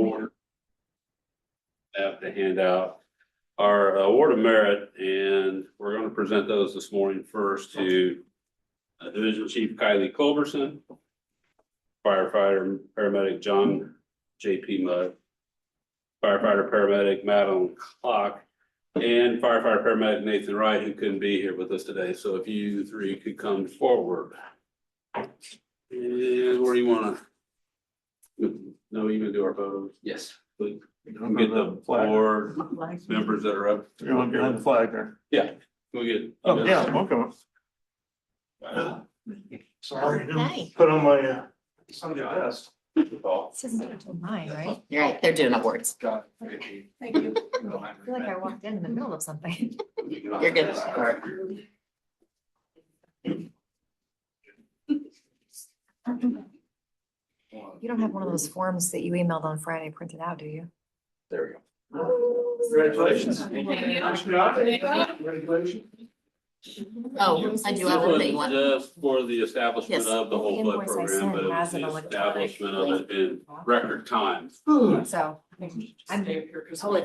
board. I have to hand out our award of merit, and we're going to present those this morning first to Division Chief Kylie Culberson, firefighter paramedic John J.P. Mudd, firefighter paramedic Madeline Clock, and firefighter paramedic Nathan Wright, who couldn't be here with us today. So if you three could come forward. And where do you want to? No, you can do our photos. Yes. Please. Get the board members that are up. You're on behind the flag there. Yeah. We'll get. Oh, yeah, welcome. Sorry, I Hey. didn't put on my Sunday best. This isn't until mine, right? You're right, they're doing awards. Thank you. I feel like I walked in the middle of something. You're good. You don't have one of those forms that you emailed on Friday printed out, do you? There we go. Congratulations. Oh, I do have one that you want. Just for the establishment Yes. of the The whole blood invoice I program, sent but it was has an the electronic establishment of it in record time. So I'm totally.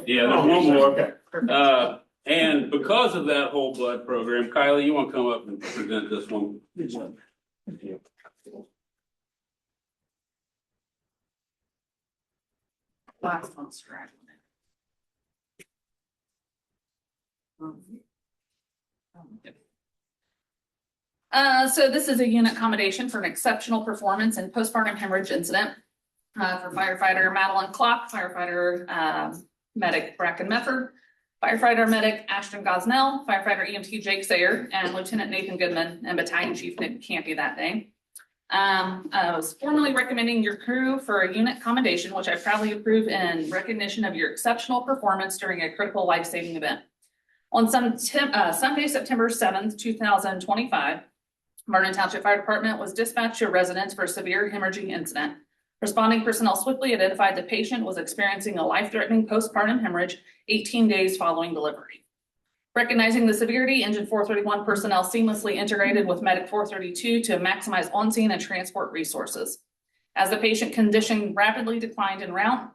Yeah, there's one more. Perfect. And because of that whole blood program, Kylie, you want to come up and present this one? Last one's straggling it. So this is a unit commendation for an exceptional performance in postpartum hemorrhage incident for firefighter Madeline Clock, firefighter medic Bracken Mefford, firefighter medic Ashton Gosnell, firefighter EMT Jake Sayer, and Lieutenant Nathan Goodman, and Battalion Chief Nick Campy that day. I was formally recommending your crew for a unit commendation, which I proudly approve in recognition of your exceptional performance during a critical life-saving event. On Sunday, September 7th, 2025, Vernon Township Fire Department was dispatched to a residence for a severe hemorrhaging incident. Responding personnel swiftly identified the patient was experiencing a life-threatening postpartum hemorrhage 18 days following delivery. Recognizing the severity, Engine 431 personnel seamlessly integrated with Medic 432 to maximize on-scene and transport resources. As the patient condition rapidly declined en route,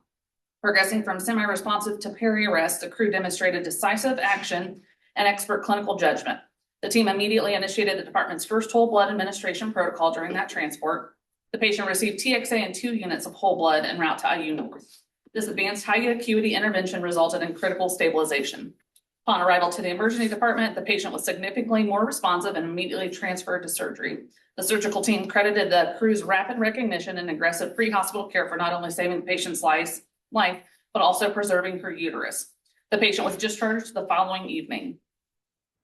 progressing from semi-responsive to peri-arrest, the crew demonstrated decisive action and expert clinical judgment. The team immediately initiated the department's first whole blood administration protocol during that transport. The patient received TXA and 2 units of whole blood en route to IU North. This advanced high acuity intervention resulted in critical stabilization. Upon arrival to the emergency department, the patient was significantly more responsive and immediately transferred to surgery. The surgical team credited the crew's rapid recognition and aggressive pre-hospital care for not only saving the patient's life, but also preserving her uterus. The patient was discharged the following evening.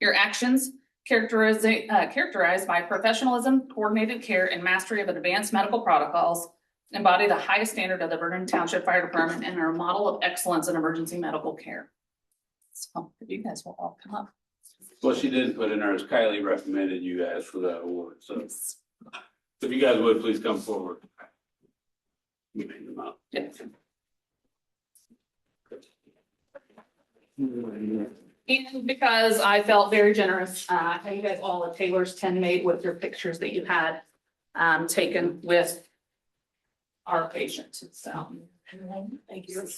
Your actions, characterized by professionalism, coordinated care, and mastery of advanced medical protocols, embody the highest standard of the Vernon Township Fire Department and are a model of excellence in emergency medical care. So you guys will all come up. What she didn't put in there is Kylie recommended you guys for that award. So if you guys would, please come forward. We name them up. Yeah. And because I felt very generous, I had you guys all a Taylor's 10 made with your pictures that you had taken with our patient. So thank you.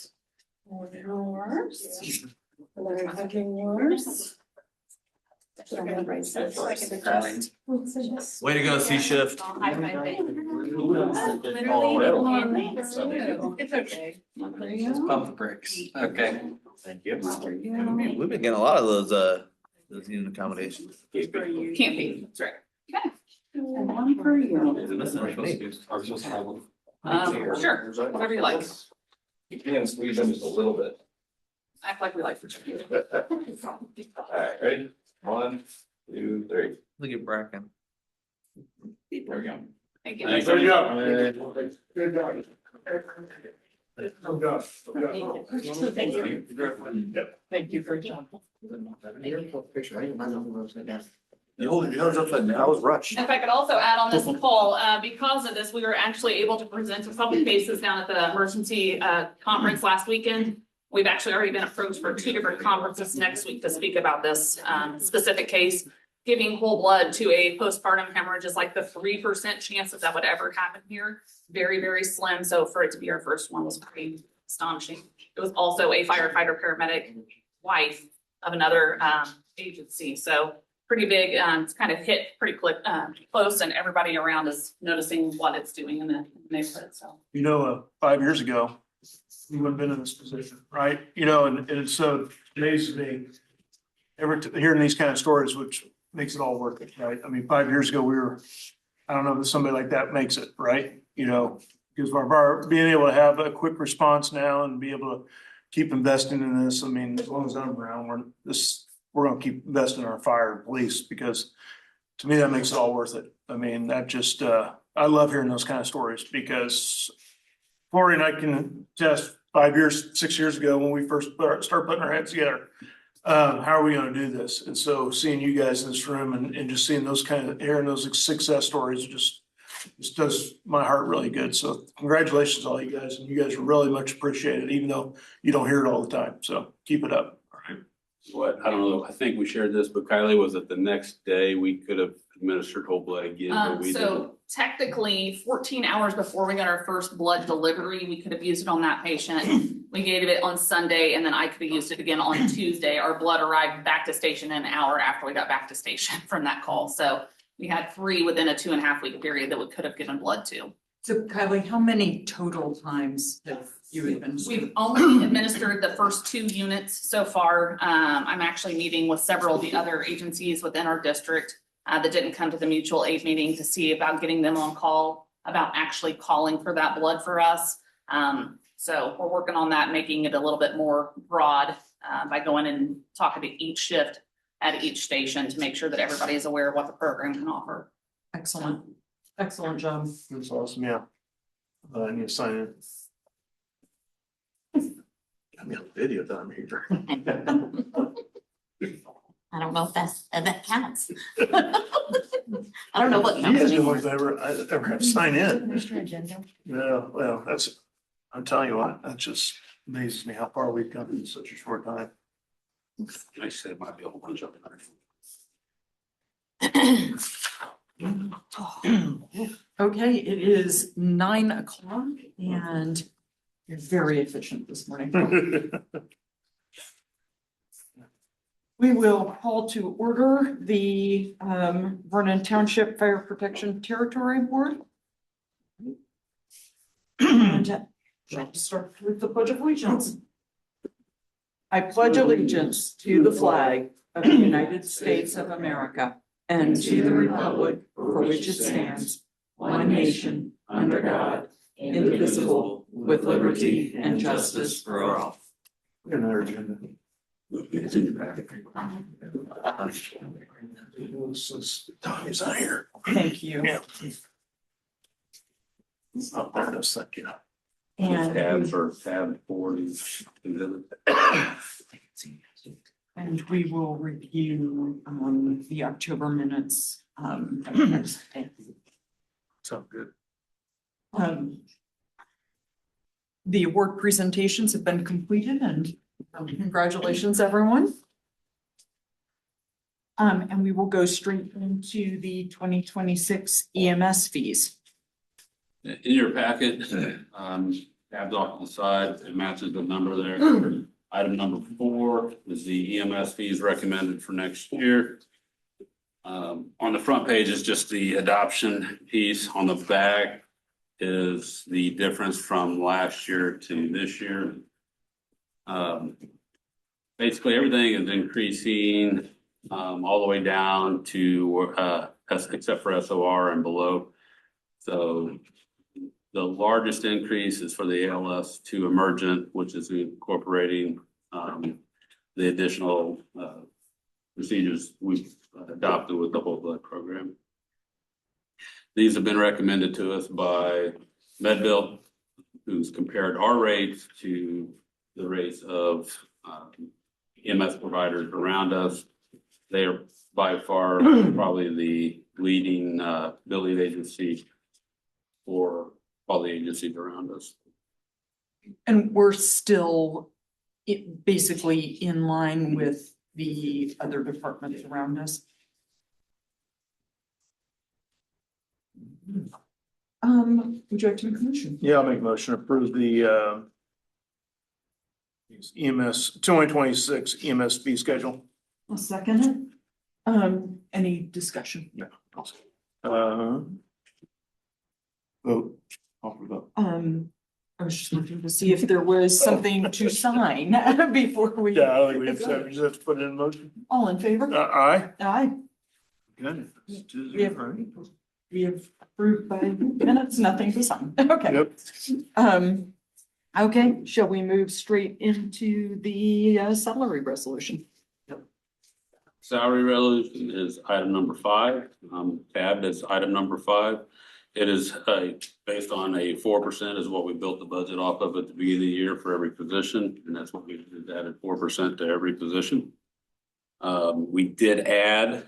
Way to go, C Shift. It's okay. Let's pump the brakes. Okay. Thank you. We've been getting a lot of those unit accommodations. Can't be, that's right. Okay. And one for you. Are we supposed to have one? Sure, whatever you like. You can squeeze them just a little bit. Act like we like for you. All right, ready? 1, 2, 3. Look at Bracken. There we go. Thank you. Thanks. Good job. Good job. Thank you for your job. You hold your nose upside down. I was rushed. If I could also add on this call, because of this, we were actually able to present a couple cases down at the emergency conference last weekend. We've actually already been approached for 2 different conferences next week to speak about this specific case. Giving whole blood to a postpartum hemorrhage is like the 3% chance that would ever happen here. Very, very slim. So for it to be our first one was pretty astonishing. It was also a firefighter paramedic wife of another agency, so pretty big. It's kind of hit pretty quick, close, and everybody around is noticing what it's doing in the neighborhood. So 5 years ago, we wouldn't have been in this position, right? And it so amazes me. Hearing these kind of stories, which makes it all worth it, right? I mean, 5 years ago, I don't know if somebody like that makes it, right? Because of our being able to have a quick response now and be able to keep investing in this. I mean, as long as I'm around, we're gonna keep investing in our fire and police, because to me, that makes it all worth it. I mean, that just, I love hearing those kind of stories, because Lori and I can attest 6 years ago, when we first started putting our heads together, how are we gonna do this? And so seeing you guys in this room and just seeing hearing those success stories just does my heart really good. So congratulations, all you guys, and you guys are really much appreciated, even though you don't hear it all the time. So keep it up. All right. What, I don't know, I think we shared this, but Kylie, was it the next day we could have administered whole blood again, but we didn't? So technically 14 hours before we got our first blood delivery, we could have used it on that patient. We gave it on Sunday, and then I could have used it again on Tuesday. Our blood arrived back to station an hour after we got back to station from that call. So we had 3 within a 2.5 week period that we could have given blood to. So Kylie, how many total times have you administered? We've only administered the first 2 units so far. I'm actually meeting with several of the other agencies within our district that didn't come to the mutual aid meeting to see about getting them on call, about actually calling for that blood for us. So we're working on that, making it a little bit more broad by going and talking to each shift at each station to make sure that everybody is aware of what the program can offer. Excellent, excellent job. That's awesome. Yeah. I need to sign in. Got me on video that I'm here. I don't know if that counts. I don't know what You counts guys know anymore. if I ever have to sign in. There's your agenda. Yeah, well, I'm telling you what, that just amazes me how far we've come in such a short time. I said it might be a whole bunch of them. Okay, it is 9 o'clock and you're very efficient this morning. We will call to order the Vernon Township Fire Protection Territory Board. And I'll start with the Pledge of Allegiance. I pledge allegiance to the flag of the United States of America and to the republic for which it stands, one nation, under God, indivisible, with liberty and justice for all. Look at our agenda. It's in your packet. Tommy's not here. Thank you. Yeah. Oh, there it is. Thank you. Tabs or tab 40. And we will review the October minutes. Sounds good. The award presentations have been completed, and congratulations, everyone. And we will go straight into the 2026 EMS fees. In your packet, tabs off to the side, it matches the number there. Item number 4 is the EMS fees recommended for next year. On the front page is just the adoption piece. On the back is the difference from last year to this year. Basically, everything is increasing all the way down to except for SOR and below. So the largest increase is for the ALS to emergent, which is incorporating the additional procedures we've adopted with the whole blood program. These have been recommended to us by MedBill, who's compared our rates to the rates of EMS providers around us. They are by far probably the leading billing agency for all the agencies around us. And we're still basically in line with the other departments around us. Would you like to make a motion? Yeah, I'll make a motion to approve the EMS, 2026 EMS fee schedule. I'll second it. Any discussion? Vote. Call for vote. I was just looking to see if there was something to sign before we. Yeah, I don't think we have to, we just have to put it in motion. All in favor? Aye. Aye. Good. We have, we have approved by minutes, nothing to sign. Okay. Yep. Okay, shall we move straight into the salary resolution? Salary resolution is item number 5, tabbed as item number 5. It is based on a 4% is what we built the budget off of at the beginning of the year for every position, and that's what we did, added 4% to every position. We did add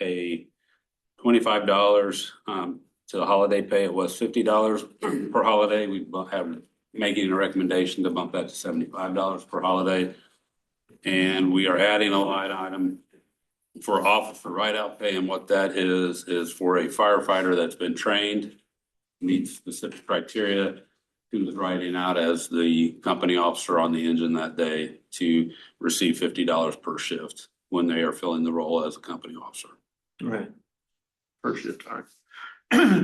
a $25 to the holiday pay. It was $50 per holiday. We have making a recommendation to bump that to $75 per holiday. And we are adding a line item for officer write-out pay, and what that is for a firefighter that's been trained, meets specific criteria, who is writing out as the company officer on the engine that day to receive $50 per shift when they are filling the role as a company officer. Right. First shift time.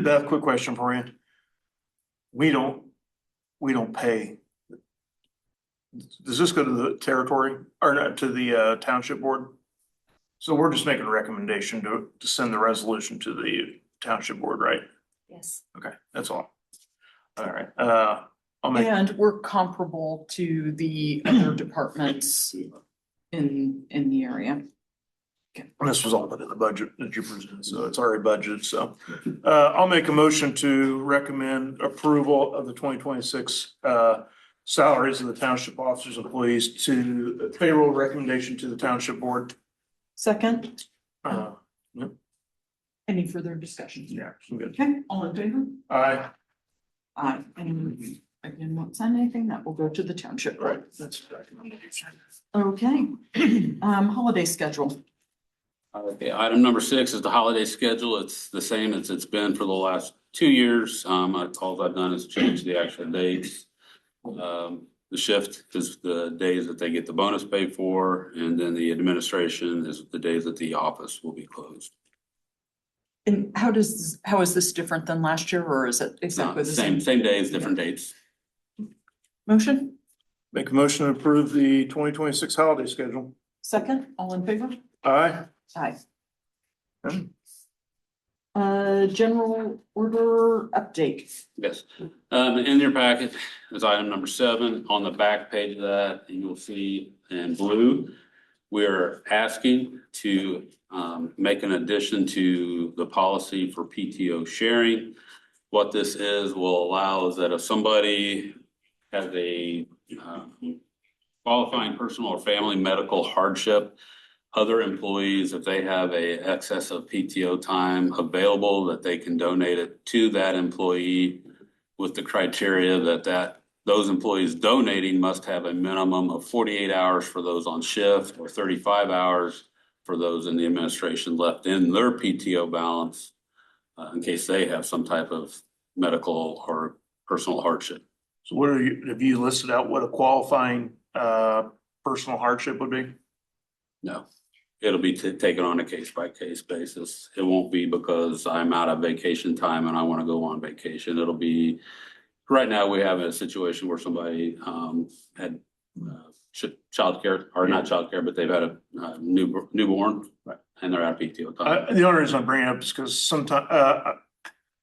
Beth, quick question for you. We don't pay. Does this go to the territory or not to the township board? So we're just making a recommendation to send the resolution to the township board, right? Yes. Okay, that's all. All right, I'll make, And we're comparable to the other departments in the area. this was all put in the budget that you presented, so it's already budgeted, so. I'll make a motion to recommend approval of the 2026 salaries of the township officers, employees to payroll recommendation to the township board. Second, Yep, any further discussion? yeah, I'm good. Okay, all in favor? Aye. Aye. And again, won't sign anything, that will go to the township board. Right, that's recommendation. Okay, holiday schedule. Okay, item number 6 is the holiday schedule. It's the same as it's been for the last 2 years. All I've done is change the actual dates. The shift is the days that they get the bonus pay for, and then the administration is the days that the office will be closed. And how is this different than last year, or is it exactly the same? Same days, different dates. Motion, Make a motion to approve the 2026 holiday schedule. second, all in favor? Aye. Aye. Okay. General order update. Yes, in your packet is item number 7. On the back page of that, you'll see in blue, we're asking to make an addition to the policy for PTO sharing. What this will allow is that if somebody has a qualifying personal or family medical hardship, other employees, if they have a excess of PTO time available, that they can donate it to that employee with the criteria that those employees donating must have a minimum of 48 hours for those on shift or 35 hours for those in the administration left in their PTO balance in case they have some type of medical or personal hardship. So what have you listed out what a qualifying personal hardship would be? No, it'll be taken on a case-by-case basis. It won't be because I'm out of vacation time and I want to go on vacation. It'll be, right now, we have a situation where somebody had childcare, or not childcare, but they've had a newborn, and they're out of PTO time. The only reason I'm bringing it up is because sometimes,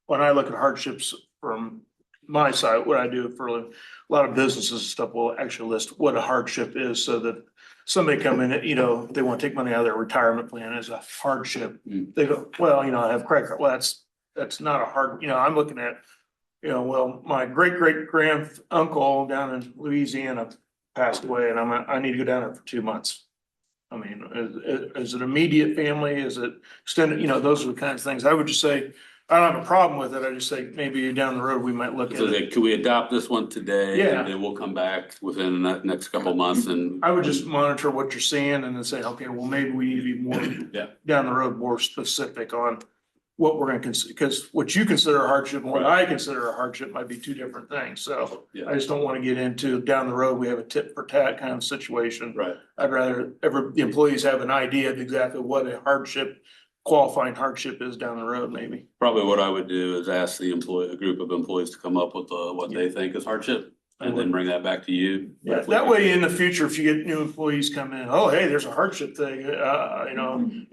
when I look at hardships from my side, what I do for a living, a lot of businesses and stuff will actually list what a hardship is so that somebody come in, they want to take money out of their retirement plan as a hardship. They go, well, I have credit card. Well, that's not a hard, I'm looking at, well, my great uncle down in Louisiana passed away and I need to go down there for 2 months. I mean, is it immediate family? Is it extended? Those are the kinds of things. I would just say, I don't have a problem with it. I just say maybe down the road, we might look at So it. could we adopt this one today? Yeah. And then we'll come back within the next couple of months and. I would just monitor what you're seeing and then say, okay, well, maybe we need to be more Yeah. down the road, more specific on what we're gonna consider, because what you consider a hardship and what Right. I consider a hardship might be two different things, so. Yeah. I just don't wanna get into down the road, we have a tit for tat kind of situation. Right. I'd rather the employees have an idea of exactly what a hardship, qualifying hardship is down the road, maybe. Probably what I would do is ask the a group of employees to come up with what they think is hardship and then bring that back to you. Yeah, that way in the future, if you get new employees come in, oh, hey, there's a hardship thing, and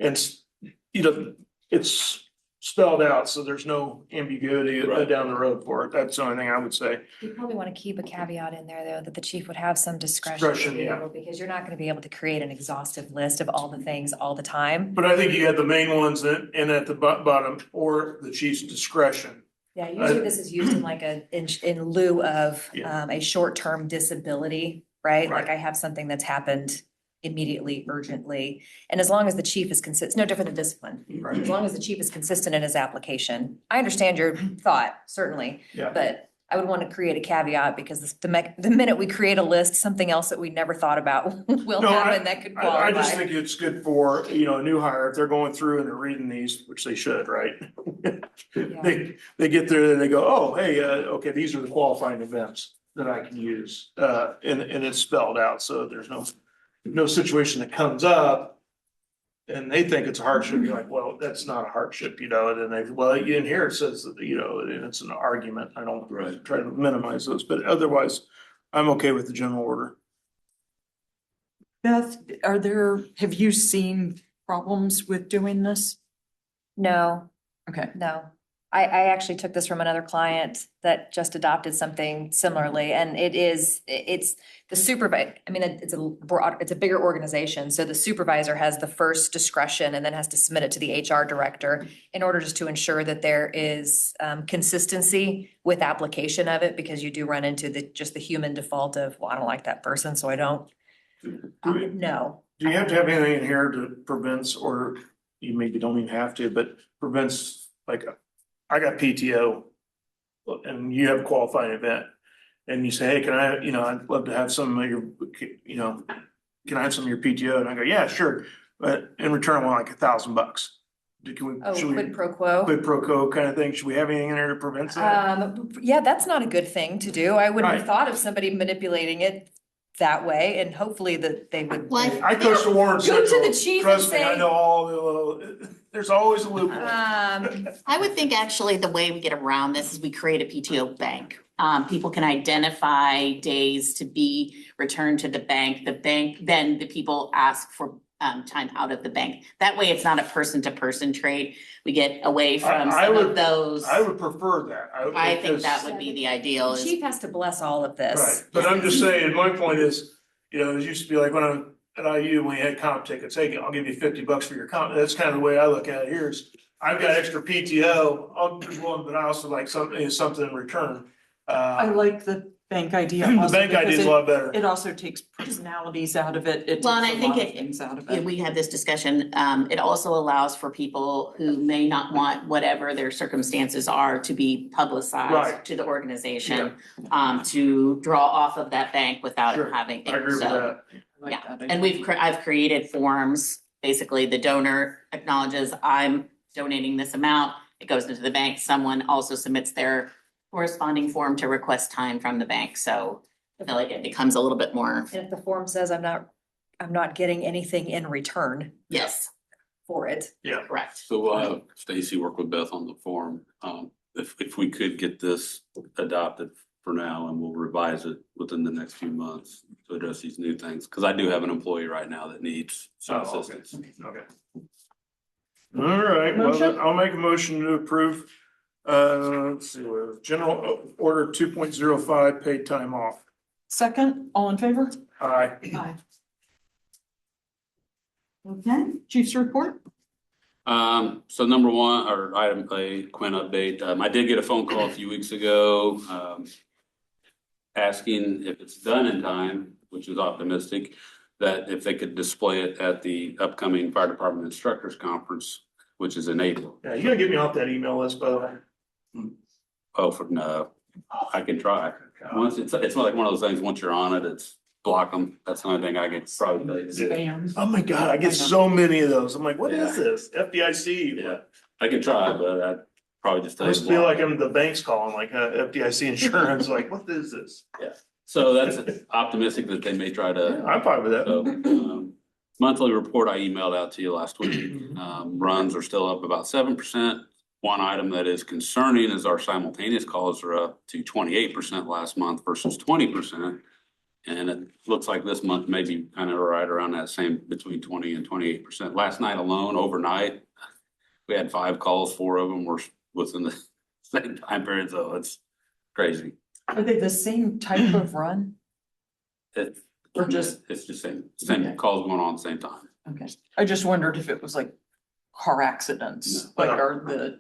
it's spelled out, so there's no ambiguity Right. down the road for it. That's the only thing I would say. You probably want to keep a caveat in there, though, that the chief would have some discretion. Discretion, to be yeah. able- Because you're not going to be able to create an exhaustive list of all the things all the time. But I think you have the main ones and at the bottom, or the chief's discretion. Yeah, usually this is used in like in lieu of Yeah. a short-term disability, right? Like Right. I have something that's happened immediately, urgently. And as long as the chief is consistent, no different than discipline. Right. As long as the chief is consistent in his application. I understand your thought, certainly. Yeah. But I would want to create a caveat because the minute we create a list, something else that we never thought about will No, happen that could I just qualify. think it's good for, a new hire, if they're going through and they're reading these, which they should, right? They get there and they go, oh, hey, okay, these are the qualifying events that I can use. And it's spelled out, so there's no situation that comes up and they think it's a hardship, you're like, well, that's not a hardship, and then in here it says, that, and it's an argument. I don't Right. try to minimize those, but otherwise, I'm okay with the general order. Beth, have you seen problems with doing this? No, Okay. no. I actually took this from another client that just adopted something similarly, and it's the supervisor, I mean, it's a bigger organization, so the supervisor has the first discretion and then has to submit it to the HR director in order just to ensure that there is consistency with application of it, because you do run into just the human default of, well, I don't like that person, so I don't. No. Do you have to have anything in here to prevents, or you maybe don't even have to, but prevents, like, I got PTO and you have a qualifying event and you say, hey, can I, I'd love to have some of your, can I have some of your PTO? And I go, yeah, sure. But in return, I want like $1,000. Oh, Should we, quid pro quo. quid pro quo kind of thing? Should we have anything in there to prevent that? Yeah, that's not a good thing to do. I wouldn't have Right. thought of somebody manipulating it that way, and hopefully that they would. Well, I coach the Warren Go to the Central. chief and Trust me, I say- know all the little, there's always a loophole. I would think actually the way we get around this is we create a PTO bank. People can identify days to be returned to the bank. The bank, then the people ask for time out of the bank. That way it's not a person-to-person trade. We get away from I some of would- those. I would prefer that. I think because- that would be the ideal. The is- chief has to bless all of this. Right, but I'm just saying, my point is, it used to be like when I'm at IU, when we had comp tickets, hey, I'll give you $50 for your comp. That's kind of the way I look at it here is, I've got extra PTO, I'll do one, but I also like something in return. I like the bank idea. The also bank idea is because a lot better. It also takes personalities out of it. It Well, and takes I a think lot of it- things out of Yeah, it. we had this discussion. It also allows for people who may not want whatever their circumstances are to be publicized Right. to the organization. To draw off of that bank without Sure. having. I agree with so- that. I like Yeah, that and idea. I've created forms, basically the donor acknowledges I'm donating this amount, it goes into the bank, someone also submits their corresponding form to request time from the bank, so I feel like it becomes a little bit more, And if the form says I'm not getting anything in return yes, for it. correct. So we'll have Stacy work with Beth on the form. If we could get this adopted for now, and we'll revise it within the next few months to address these new things, because I do have an employee right now that needs some Oh, okay. assistance. Okay. All right, well, Motion? I'll make a motion to approve, let's see, general order 2.05 paid time off. Second, all in favor? Aye. Aye. Okay, chief's report? So number one, or item A, Quinn update, I did get a phone call a few weeks ago, asking if it's done in time, which is optimistic, that if they could display it at the upcoming fire department instructors conference, which is in April. Yeah, you gotta get me off that email list, by the way. Oh, no, I can try. Once, it's like one of those things, once you're on it, it's block them. That's the only thing I can probably do. Spam. Oh my God, I get so many of those. I'm like, what is this? FDIC? Yeah, I could try, but I'd probably just I tell you. just feel like I'm the bank's calling, like, FDIC insurance, like, what is this? So that's optimistic that they may try to. I'm fine with that. So, monthly report I emailed out to you last week. Runs are still up about 7%. One item that is concerning is our simultaneous calls are up to 28% last month versus 20%. And it looks like this month may be kind of right around that same between 20 and 28%. Last night alone, overnight, we had 5 calls, 4 of them were within the same time period, so it's crazy. Are they the same type of run? It, Or just- it's just same Okay. calls going on at the same time. Okay, I just wondered if it was like car accidents, No. like are the.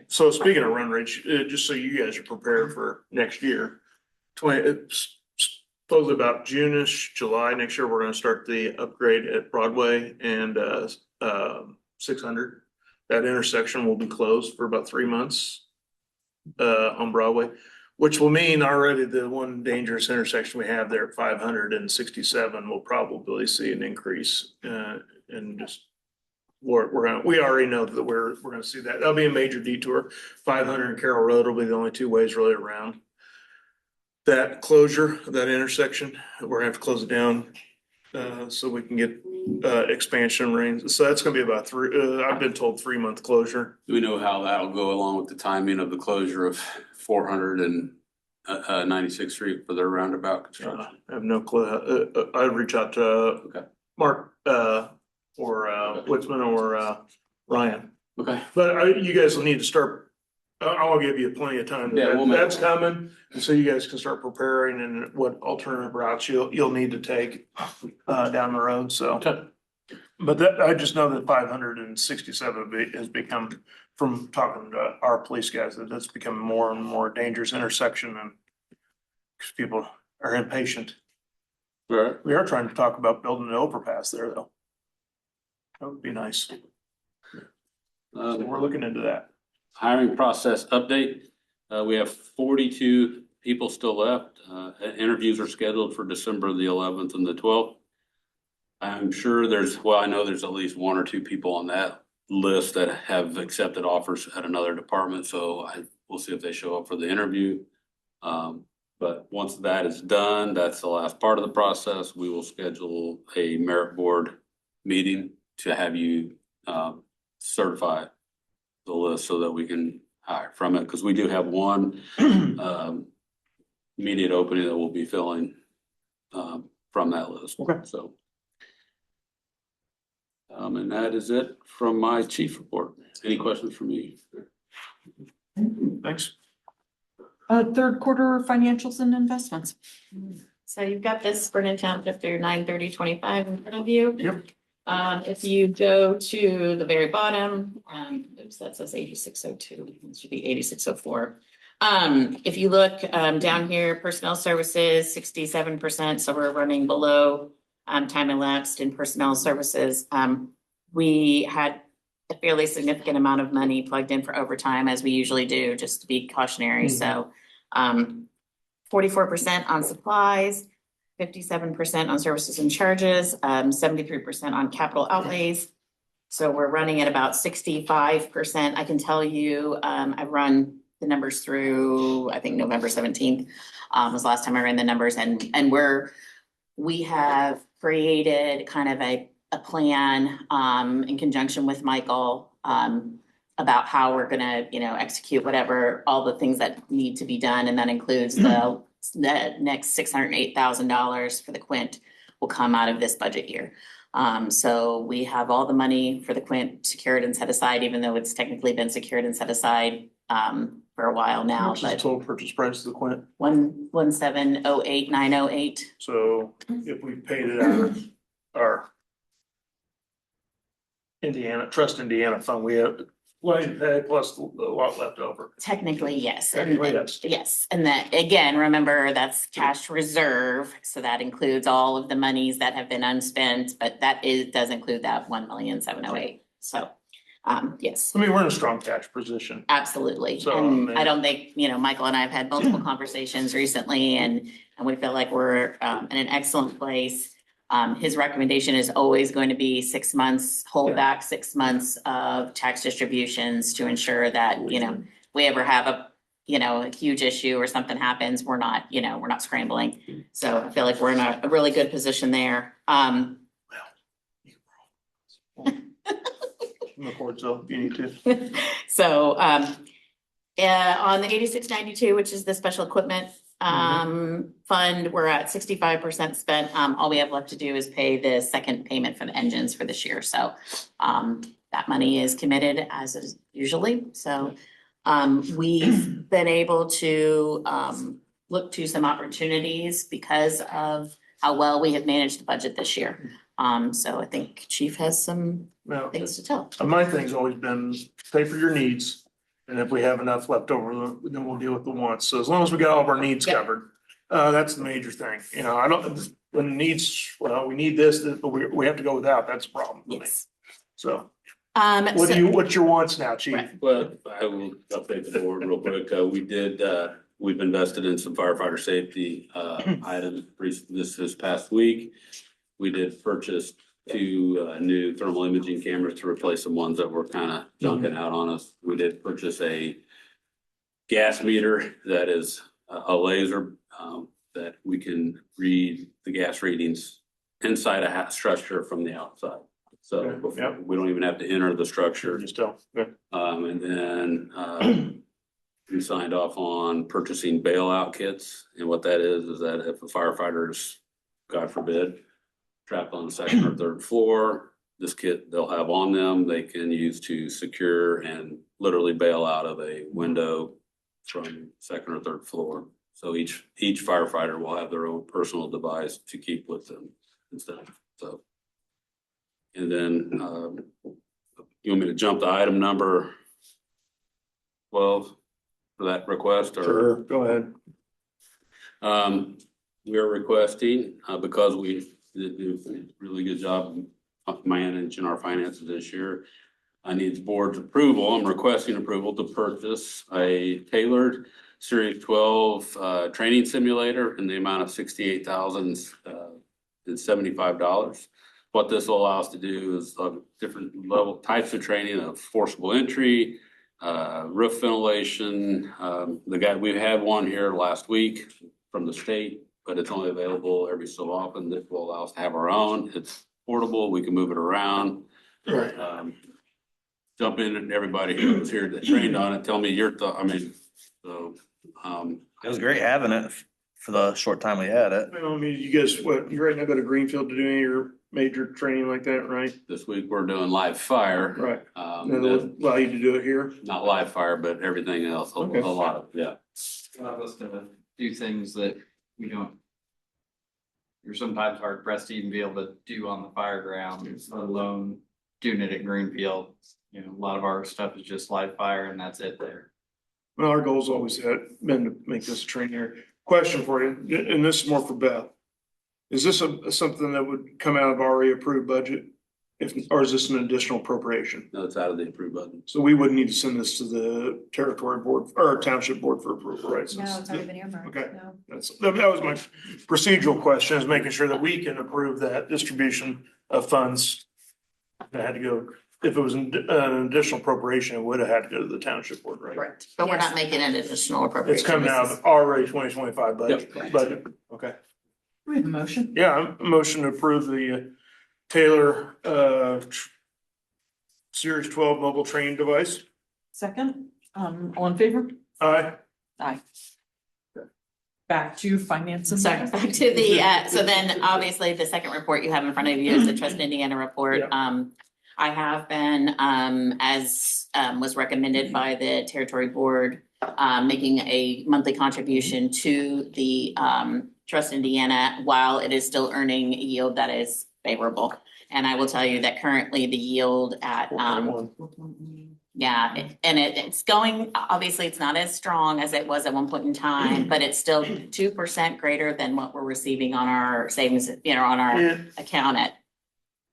So speaking of run rates, just so you guys are prepared for next year, it's supposedly about June-ish, July next year, we're gonna start the upgrade at Broadway and 600. That intersection will be closed for about 3 months on Broadway, which will mean already the one dangerous intersection we have there at 567 will probably see an increase in just we already know that we're gonna see that. That'll be a major detour. 500 and Carroll Road will be the only 2 ways really around that closure, that intersection. We're gonna have to close it down so we can get expansion lanes. So that's gonna be about I've been told 3-month closure. Do we know how that'll go along with the timing of the closure of 400 and 96th Street for their roundabout construction? I have no clue. I'd reach out to Okay. Mark or Witzman or Ryan. Okay. But you guys will need to start, I'll give you plenty of time. Yeah, we'll make- That's coming, and so you guys can start preparing and what alternative routes you'll need to take down the road, so. But that, I just know that 567 has become, from talking to our police guys, that that's become more and more dangerous intersection and because people are impatient. All right. We are trying to talk about building an overpass there, though. That would be nice. We're looking into that. Hiring process update. We have 42 people still left. Interviews are scheduled for December the 11th and the 12th. I'm sure I know there's at least 1 or 2 people on that list that have accepted offers at another department, so we'll see if they show up for the interview. But once that is done, that's the last part of the process. We will schedule a merit board meeting to have you certify the list so that we can hire from it, because we do have one immediate opening that we'll be filling from that list. Okay. So. And that is it from my chief report. Any questions for me? Thanks. Third quarter financials and investments. So you've got this Vernon Township through 9/30/25 in front of you. Yep. If you go to the very bottom, oops, that says 8602, it should be 8604. If you look down here, personnel services, 67%, so we're running below time elapsed in personnel services. We had a fairly significant amount of money plugged in for overtime, as we usually do, just to be cautionary. So 44% on supplies, 57% on services and charges, 73% on capital outlays. So we're running at about 65%. I can tell you, I've run the numbers through, I think November 17th was the last time I ran the numbers, and we have created kind of a plan in conjunction with Michael about how we're gonna, execute whatever, all the things that need to be done, and that includes the next $608,000 for the Quint will come out of this budget year. So we have all the money for the Quint secured and set aside, even though it's technically been secured and set aside for a while now, What's the but total purchase price of the Quint? 11708,908. So if we paid it out of our Trust Indiana fund, we have plenty to pay plus a lot left over. Technically, yes. Technically, yes. Yes, and that, again, remember, that's cash reserve, so that includes all of the monies that have been unspent, but does include that 1,708,000. So, yes, I mean, we're in a strong cash position. absolutely. So, And man. I don't think, Michael and I have had multiple conversations recently, and we feel like we're in an excellent place. His recommendation is always going to be 6 months, hold back 6 months of tax distributions to ensure that, you know, we ever have a, you know, a huge issue or something happens, we're not, you know, we're not scrambling. So I feel like we're in a really good position there. McCord, so if you need to. So, on the 8692, which is the special equipment fund, we're at 65% spent. All we have left to do is pay the second payment for the engines for this year. So, that money is committed as is usually. So, we've been able to look to some opportunities because of how well we have managed the budget this year. So I think Chief has some Now, things to tell. my thing's always been pay for your needs. And if we have enough left over, then we'll deal with the wants. So as long as we got all of our needs Yep. covered, that's the major thing. You know, I don't, when the needs, well, we need this, but we have to go without. That's a problem for me. Yes. So So- what's your wants now, Chief? Right. Well, I will update the board real quick. We've invested in some firefighter safety items this past week. We did purchase 2 new thermal imaging cameras to replace some ones that were kind of junking out on us. We did purchase a gas meter that is a laser that we can read the gas readings inside a house structure from the outside. So Okay, before- yep. we don't even have to enter the structure. Just tell. Yeah. And then we signed off on purchasing bailout kits. And what that is that if a firefighter's, God forbid, trapped on the second or third floor, this kit they'll have on them, they can use to secure and literally bail out of a window from second or third floor. So each firefighter will have their own personal device to keep with them and stuff. So. And then, you want me to jump to item number 12 for that request or? Sure, go ahead. We are requesting, because we did do a really good job of managing our finances this year. I need the board's approval. I'm requesting approval to purchase a tailored Series 12 training simulator in the amount of $68,075. What this will allow us to do is different level types of training of forcible entry, roof ventilation. We had one here last week from the state, but it's only available every so often. This will allow us to have our own. It's portable. We can move it around. Right. Jump in and everybody who was here that trained on it, tell me your thought. I mean, so, It was great having it for the short time we had it. Well, I mean, you guys, you right now go to Greenfield to do any of your major training like that, right? this week we're doing live fire. Right. And they'll allow you to do it here? Not live fire, but everything else, a Okay. lot of, yeah. Allow us to do things that we don't. You're sometimes hard pressed to even be able to do on the fire ground, let alone doing it at Greenfield. You know, a lot of our stuff is just live fire and that's it there. Well, our goal's always been to make this a training area. Question for you, and this is more for Beth. Is this something that would come out of already approved budget? Or is this an additional appropriation? No, it's out of the approved button. So we wouldn't need to send this to the territory board or township board for approval, right? No, it's already been earmarked. Okay. No. That was my procedural question, is making sure that we can approve that distribution of funds. That had to go, if it was an additional appropriation, it would have had to go to the township board, right? Correct. But we're not making an additional appropriation. It's coming out This of already 2025 budget, Yep. budget, okay. We have a motion. Yeah, motion to approve the Taylor Series 12 mobile training device. Second, all in favor? Aye. Aye. Back to finances. Sorry, back to the, so then obviously the second report you have in front of you is the Trust Indiana report. Yeah. I have been, as was recommended by the territory board, making a monthly contribution to the Trust Indiana while it is still earning a yield that is favorable. And I will tell you that currently the yield at, 4.1. it's going, obviously, it's not as strong as it was at one point in time, but it's still 2% greater than what we're receiving on our savings, on our Yeah, account at.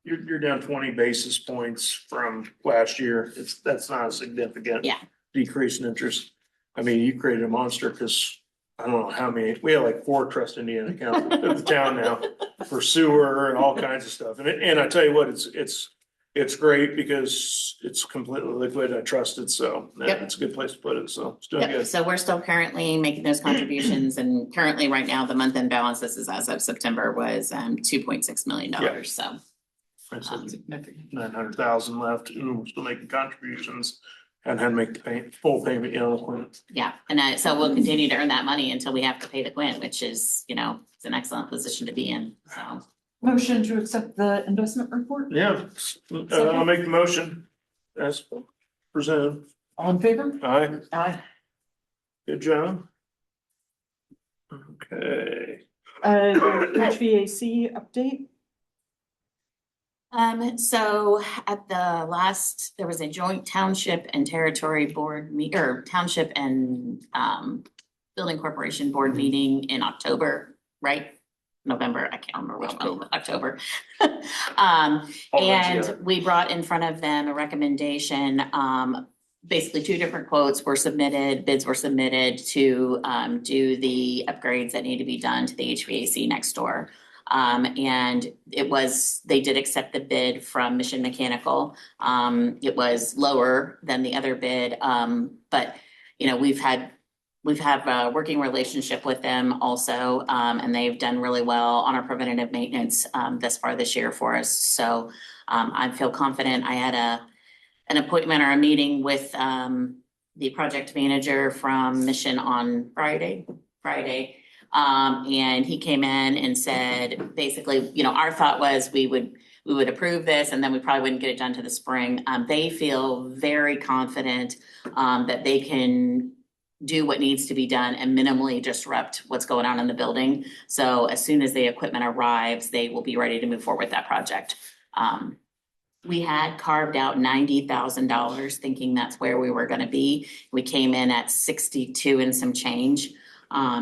you're down 20 basis points from last year. That's not a significant Yeah. decrease in interest. I mean, you created a monster because I don't know how many, we have like 4 Trust Indiana accounts in the town now. for sewer and all kinds of stuff. And I tell you what, it's great because it's completely liquid. I trust it. So yeah, Yep. it's a good place to put it. So it's doing Yep, good. so we're still currently making those contributions and currently right now, the month end balance, this is as of September, was $2.6 million, so. I said 900,000 left and we're still making contributions and had to make the full payment, Yeah, and so we'll continue to earn that money until we have to pay the Quinn, which is, it's an excellent position to be in, so. Motion to accept the investment report. Yeah, I'll make the motion as presented. All in favor? Aye, Aye. good job. Okay. HVAC update. So at the last, there was a joint township and territory board or township and building corporation board meeting in October, right? November, I can't remember which one, October. And we brought in front of them a recommendation, basically two different quotes were submitted, bids were submitted to do the upgrades that need to be done to the HVAC next door. And they did accept the bid from Mission Mechanical. It was lower than the other bid, but we've had a working relationship with them also, and they've done really well on our preventative maintenance thus far this year for us. So I feel confident. I had an appointment or a meeting with the project manager from Mission on Friday. And he came in and said, basically, our thought was we would approve this and then we probably wouldn't get it done to the spring. They feel very confident that they can do what needs to be done and minimally disrupt what's going on in the building. So as soon as the equipment arrives, they will be ready to move forward with that project. We had carved out $90,000 thinking that's where we were gonna be. We came in at 62 and some change.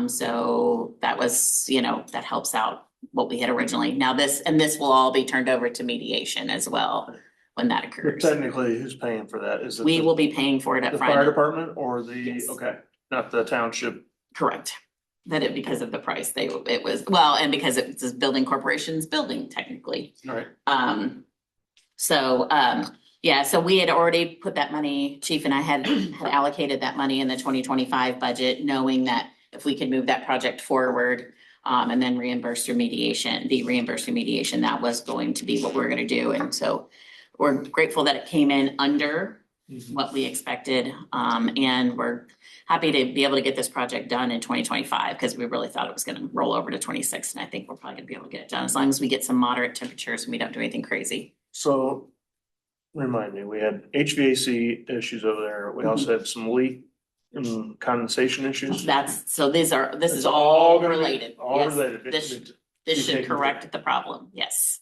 So that was, that helps out what we had originally. Now this will all be turned over to mediation as well when that But occurs. technically, who's paying for that? Is it We will be paying for it up the front. fire department or the, Yes. okay, not the township? Correct. Because of the price, and because it's this building corporation's building technically. All right. So we had already put that money, Chief and I had allocated that money in the 2025 budget, knowing that if we could move that project forward, and then reimburse through mediation, that was going to be what we're gonna do. And so we're grateful that it came in under what we expected. And we're happy to be able to get this project done in 2025 because we really thought it was gonna roll over to 26. And I think we're probably gonna be able to get it done as long as we get some moderate temperatures and we don't do anything crazy. So remind me, we had HVAC issues over there. We also had some leak and condensation issues. This is all all gonna be- related. all Yes, related. This should correct the problem. Yes.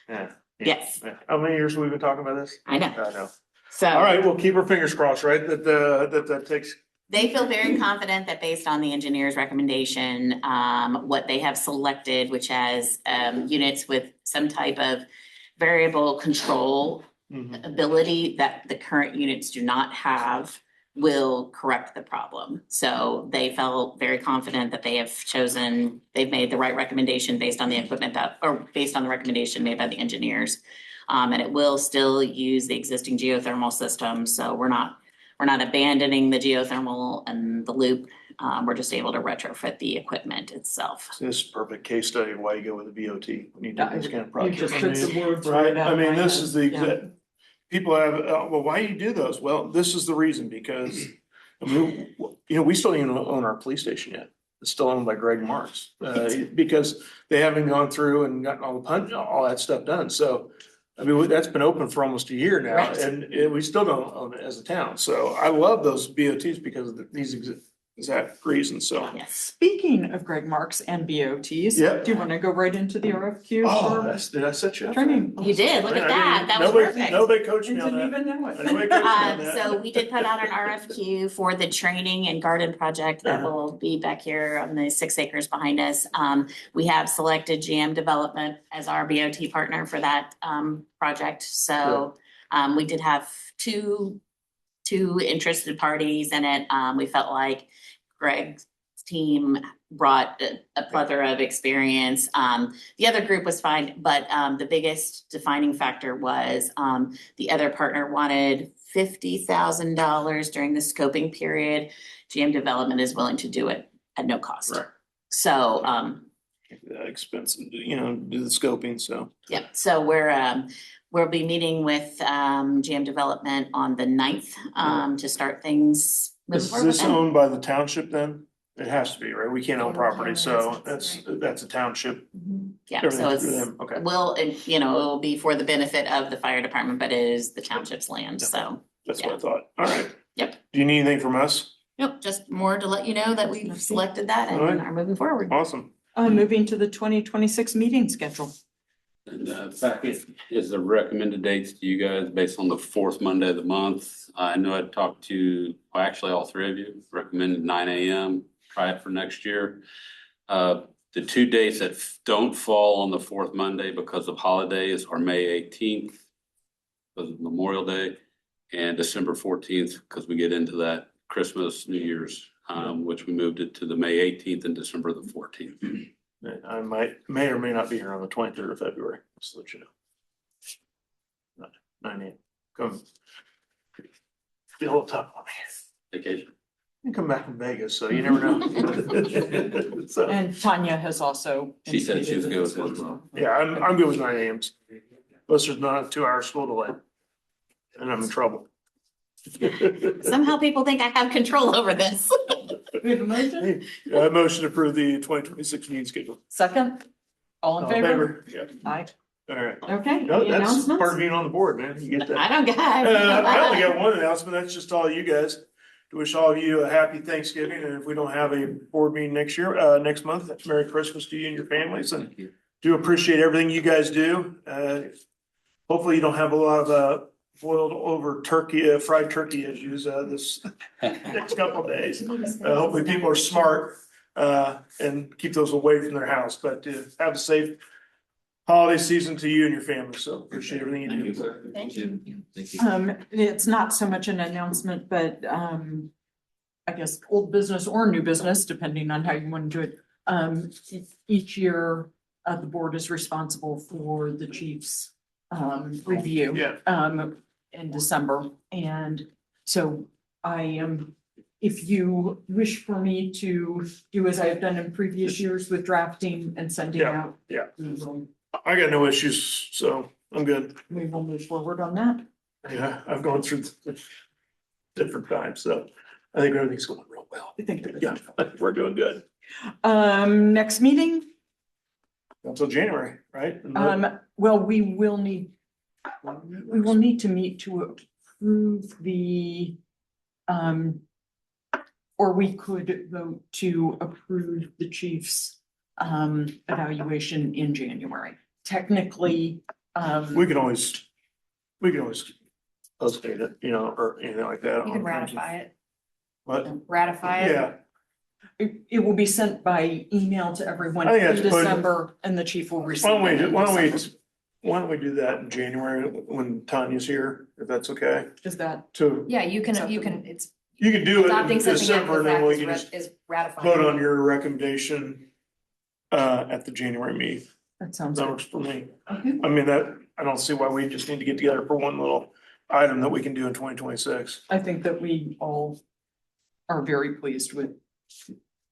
Yeah. Yes, How many years have we been talking about this? I know. I know. So. All right, we'll keep our fingers crossed, right? That takes, They feel very confident that based on the engineer's recommendation, what they have selected, which has units with some type of variable control ability that the current units do not have, will correct the problem. So they felt very confident that they've made the right recommendation based on the equipment or based on the recommendation made by the engineers. And it will still use the existing geothermal system. So we're not abandoning the geothermal and the loop. We're just able to retrofit the equipment itself. this is a perfect case study of why you go with the VOT when you do this kind of You project. just I took mean, some words right, out I of mean, my this head. is the Yeah. exact, people have, well, why do you do those? Well, this is the reason, because I mean, we still don't even own our police station yet. It's still owned by Greg Marks, because they haven't gone through and gotten all that stuff done. So, I mean, that's been open for almost a year now, Right. and we still don't own it as a town. So I love those BOTs because of these exact reasons, so. Yes. Speaking of Greg Marks and BOTs. Yep. Do you want to go right into the RFQ Oh, for did I set you up? training? You did, look at I that. didn't- That was nobody- perfect. Nobody coached I me on didn't that. even know it. Nobody coached me on that. So we did put out an RFQ for the training and garden project that Uh-huh. will be back here on the 6 acres behind us. We have selected GM Development as our BOT partner for that project. So we did have two interested parties in it. We felt like Greg's team brought a plethora of experience. The other group was fine, but the biggest defining factor was the other partner wanted $50,000 during the scoping period. GM Development is willing to do it at no cost. Right. So Expensive, do the scoping, so. yeah, so we'll be meeting with GM Development on the 9th to start things. moving Is forward with this them. owned by the township then? It has to be, right? We can't own property, so that's a township. Yeah, so Everything's through it's, them, okay. it'll be for the benefit of the fire department, but it is the township's land, so. That's what I thought. All right. Yep. Do you need anything from us? Nope, just more to let you know that we've selected that and Alright. are moving forward. Awesome. Moving to the 2026 meeting schedule. And packet is the recommended dates to you guys based on the fourth Monday of the month. I know I talked to, well, actually all three of you recommended 9 a.m. Try it for next year. The two dates that don't fall on the fourth Monday because of holidays are May 18th because of Memorial Day and December 14th because we get into that Christmas, New Year's, which we moved it to the May 18th and December the 14th. I may or may not be here on the 23rd of February, just to let you know. 9 a.m. Come. Be a little tough on me. Vacation. You come back from Vegas, so you never know. So, And Tanya has also. She said she was good with indicated it. as well. yeah, I'm good with 9 a.m.s. Unless there's not a 2-hour school delay. And I'm in trouble. Somehow people think I have control over this. We have a motion? Hey, motion to approve the 2026 meeting schedule. Second? All in All in favor? Yeah, Aye. all right. Okay, No, any that's part of announcements? being on the board, man. You get that. I don't I only got. got one announcement. That's just all you guys. To wish all of you a happy Thanksgiving, and if we don't have a board meeting next year, next month, Merry Christmas to you and your families, and do appreciate everything you guys do. Hopefully you don't have a lot of boiled over turkey, fried turkey issues this next couple of days. Hopefully people are smart and keep those away from their house, but have a safe holiday season to you and your family. So appreciate everything you do. Thank you. Thank you. It's not so much an announcement, but I guess old business or new business, depending on how you want to do it. Each year, the board is responsible for the chief's review. Yeah. In December. And so I am, if you wish for me to do as I have done in previous years with drafting and sending Yeah, out. yeah. We will, I got no issues, so I'm good. we will move forward on that. Yeah, I've gone through different times, so I think everything's going real well. I think that. Yeah, we're doing good. Next meeting, Until January, right? well, we will need to meet to approve the, or we could vote to approve the chief's evaluation in January. Technically, We can always postate it, or anything like that. You can ratify it, What? ratify it. Yeah, it will be sent by email to everyone I think in that's good. December, and the chief will receive. why don't it in we December. why don't we do that in January when Tanya's here, if that's okay? Is that, To, Yeah, you can, it's you can do it adopting in something December, after and the then we fact can is just is ratifying. vote on your recommendation at the January meeting. that sounds That good. works for me. Okay. I mean, I don't see why we just need to get together for one little item that we can do in 2026. I think that we all are very pleased with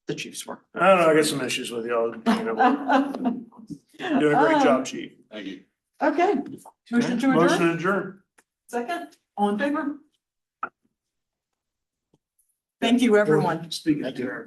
the chief's work. I don't know, I got some issues with y'all, doing a great job, chief. Thank you. Okay, motion to Motion adjourn, to adjourn. second, all in favor? Thank you, everyone. Speaking to everyone.